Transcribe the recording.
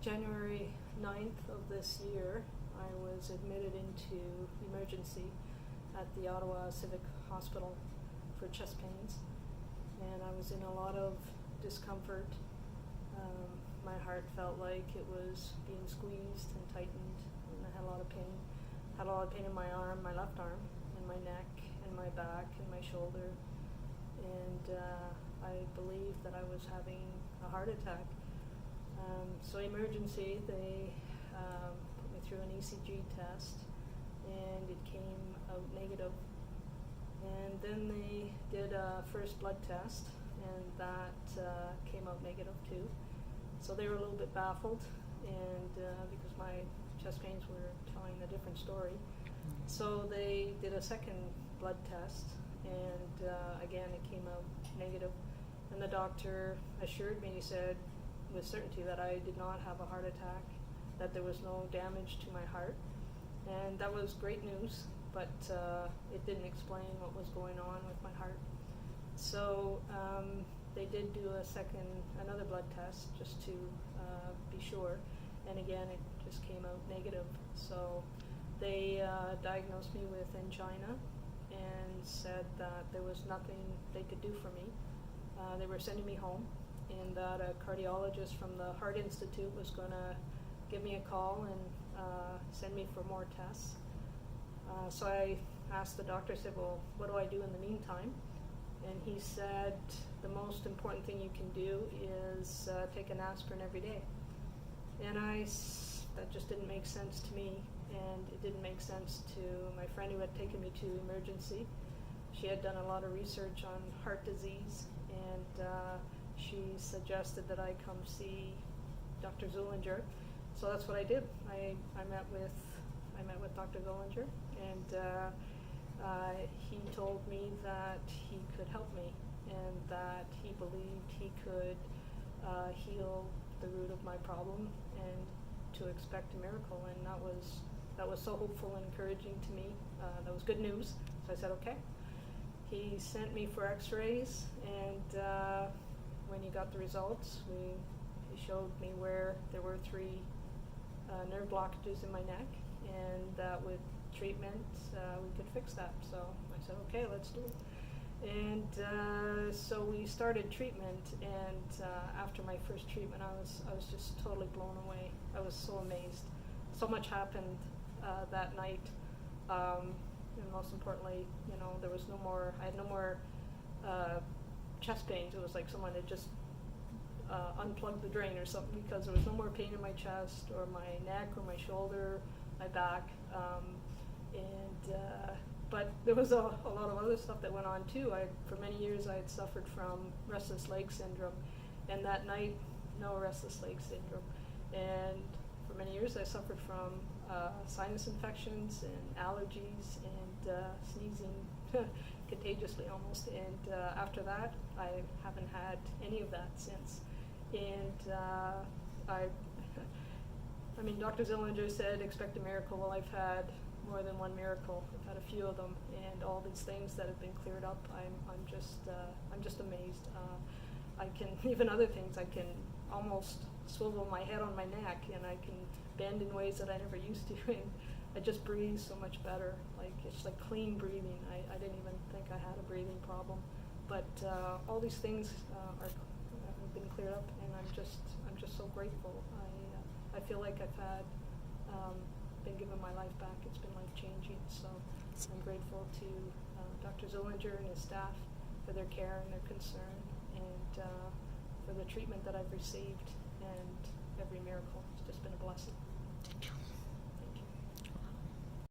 January 9th of this year, I was admitted into emergency at the Ottawa Civic Hospital for chest pains, and I was in a lot of discomfort. My heart felt like it was being squeezed and tightened, and I had a lot of pain. Had a lot of pain in my arm, my left arm, and my neck, and my back, and my shoulder, and I believed that I was having a heart attack. So emergency, they put me through an ECG test, and it came out negative. And then they did a first blood test, and that came out negative too. So they were a little bit baffled, and because my chest pains were telling a different story. So they did a second blood test, and again it came out negative. And the doctor assured me, he said with certainty, that I did not have a heart attack, that there was no damage to my heart. And that was great news, but it didn't explain what was going on with my heart. So they did do another blood test just to be sure, and again it just came out negative. So they diagnosed me with angina and said that there was nothing they could do for me. They were sending me home, and that a cardiologist from the Heart Institute was going to give me a call and send me for more tests. So I asked the doctor, I said, well, what do I do in the meantime? And he said, the most important thing you can do is take an aspirin every day. And that just didn't make sense to me, and it didn't make sense to my friend who had taken me to emergency. She had done a lot of research on heart disease, and she suggested that I come see Dr. Zulinger. So that's what I did. I met with Dr. Zulinger, and he told me that he could help me, and that he believed he could heal the root of my problem, and to expect a miracle. And that was so hopeful and encouraging to me. That was good news. So I said, okay. He sent me for x-rays, and when he got the results, he showed me where there were 3 nerve blockages in my neck, and that with treatment we could fix that. So I said, okay, let's do it. And so we started treatment, and after my first treatment, I was just totally blown away. I was so amazed. So much happened that night. And most importantly, there was I had no more chest pains. It was like someone had just unplugged the drain or something, because there was no more pain in my chest or my neck or my shoulder, my back. But there was a lot of other stuff that went on too. For many years I had suffered from restless leg syndrome, and that night, no restless leg syndrome. And for many years I suffered from sinus infections and allergies and sneezing contagiously almost. And after that, I haven't had any of that since. And Dr. Zillinger said, expect a miracle. Well, I've had more than one miracle. I've had a few of them, and all these things that have been cleared up, I'm just amazed. I can, even other things, I can almost swivel my head on my neck, and I can bend in ways that I never used to, and I just breathe so much better. It's like clean breathing. I didn't even think I had a breathing problem, but all these things have been cleared up, and I'm just so grateful. I feel like I've been given my life back. It's been life-changing, so I'm grateful to Dr. Zillinger and his staff for their care and their concern, and for the treatment that I've received, and every miracle. It's just been a blessing.